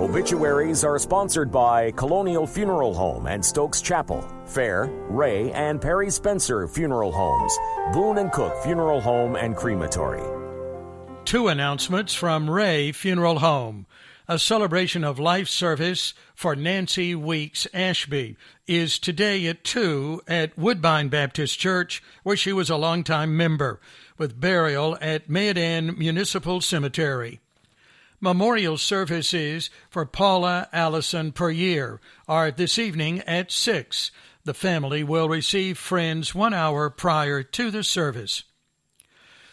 Obituaries are sponsored by Colonial Funeral Home and Stokes Chapel, Fair, Ray, and Perry Spencer Funeral Homes, Boone and Cook Funeral Home and Crematory. Two announcements from Ray Funeral Home. A celebration of life service for Nancy Weeks Ashby is today at 2 at Woodbine Baptist Church, where she was a longtime member, with burial at Mayodan Municipal Cemetery. Memorial services for Paula Allison Perrier are this evening at 6. The family will receive friends 1 hour prior to the service.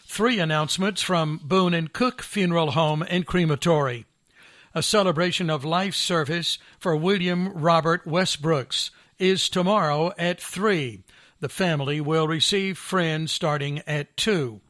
3 announcements from Boone and Cook Funeral Home and Crematory. A celebration of life service for William Robert Westbrooks is tomorrow at 3. The family will receive friends starting at 2.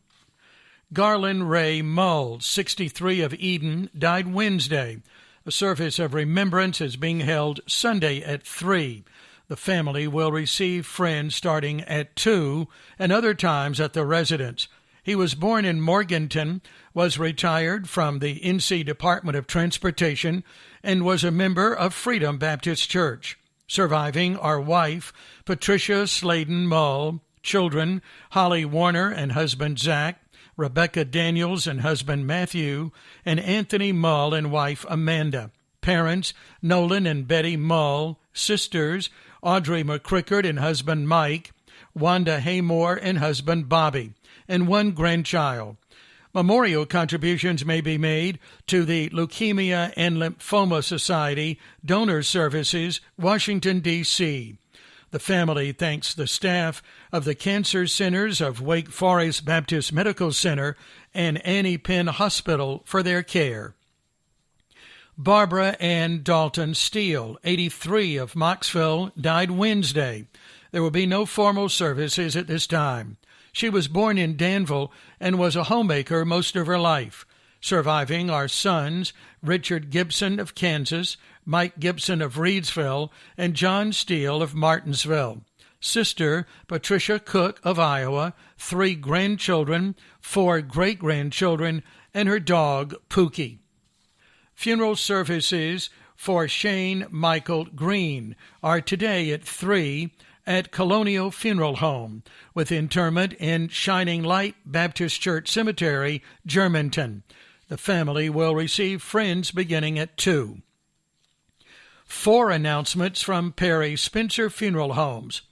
Garland Ray Mull, 63 of Eden, died Wednesday. A service of remembrance is being held Sunday at 3. The family will receive friends starting at 2 and other times at the residence. He was born in Morganton, was retired from the NC Department of Transportation, and was a member of Freedom Baptist Church. Surviving are wife, Patricia Sladen Mull, children, Holly Warner and husband Zach, Rebecca Daniels and husband Matthew, and Anthony Mull and wife Amanda. Parents, Nolan and Betty Mull. Sisters, Audrey McCrickard and husband Mike, Wanda Haymore and husband Bobby, and 1 grandchild. Memorial contributions may be made to the Leukemia and Lymphoma Society Donor Services, Washington, D.C. The family thanks the staff of the Cancer Centers of Wake Forest Baptist Medical Center and Annie Penn Hospital for their care. Barbara Ann Dalton Steele, 83 of Moxville, died Wednesday. There will be no formal services at this time. She was born in Danville and was a homemaker most of her life. Surviving are sons, Richard Gibson of Kansas, Mike Gibson of Reedsville, and John Steele of Martinsville. Sister, Patricia Cook of Iowa, 3 grandchildren, 4 great-grandchildren, and her dog, Pookie. Funeral services for Shane Michael Green are today at 3 at Colonial Funeral Home, with interment in Shining Light Baptist Church Cemetery, Germantown. The family will receive friends beginning at 2. 4 announcements from Perry Spencer Funeral Homes.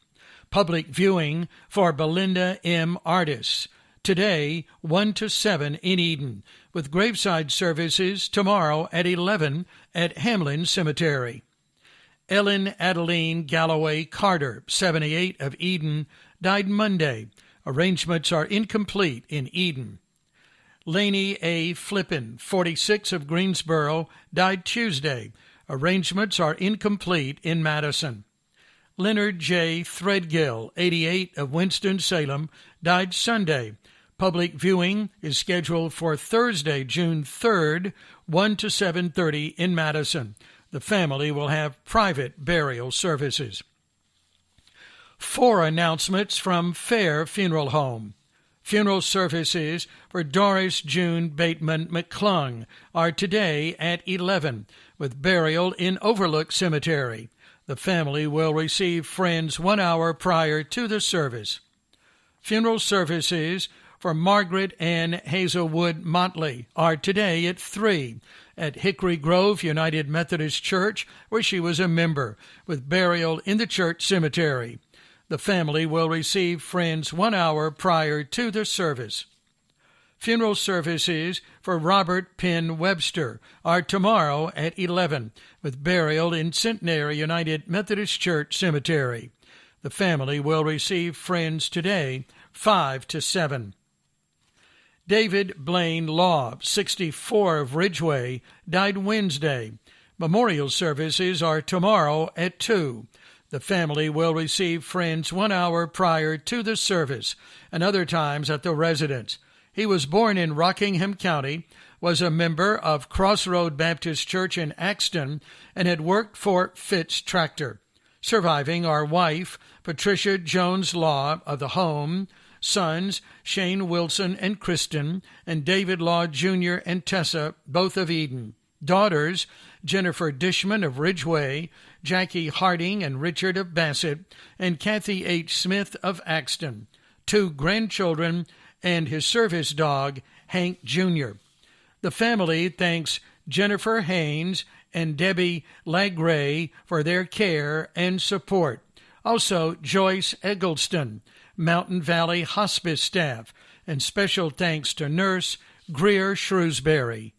Public viewing for Belinda M. Artis, today 1 to 7 in Eden, with graveside services tomorrow at 11 at Hamlin Cemetery. Ellen Adeline Galloway Carter, 78 of Eden, died Monday. Arrangements are incomplete in Eden. Laney A. Flippin, 46 of Greensboro, died Tuesday. Arrangements are incomplete in Madison. Leonard J. Threadgill, 88 of Winston-Salem, died Sunday. Public viewing is scheduled for Thursday, June 3rd, 1 to 7:30 in Madison. The family will have private burial services. 4 announcements from Fair Funeral Home. Funeral services for Doris June Bateman McClung are today at 11, with burial in Overlook Cemetery. The family will receive friends 1 hour prior to the service. Funeral services for Margaret Ann Hazelwood Motley are today at 3 at Hickory Grove United Methodist Church, where she was a member, with burial in the church cemetery. The family will receive friends 1 hour prior to the service. Funeral services for Robert Penn Webster are tomorrow at 11, with burial in Centenary United Methodist Church Cemetery. The family will receive friends today, 5 to 7. David Blaine Law, 64 of Ridgeway, died Wednesday. Memorial services are tomorrow at 2. The family will receive friends 1 hour prior to the service and other times at the residence. He was born in Rockingham County, was a member of Crossroad Baptist Church in Axton, and had worked for Fitz Tractor. Surviving are wife, Patricia Jones Law of the Home, sons, Shane Wilson and Kristen, and David Law Jr. and Tessa, both of Eden. Daughters, Jennifer Dishman of Ridgeway, Jackie Harding and Richard of Bassett, and Kathy H. Smith of Axton. 2 grandchildren and his service dog, Hank Jr. The family thanks Jennifer Haynes and Debbie Lagray for their care and support. Also, Joyce Eggleston, Mountain Valley Hospice staff, and special thanks to Nurse Greer Shrewsbury.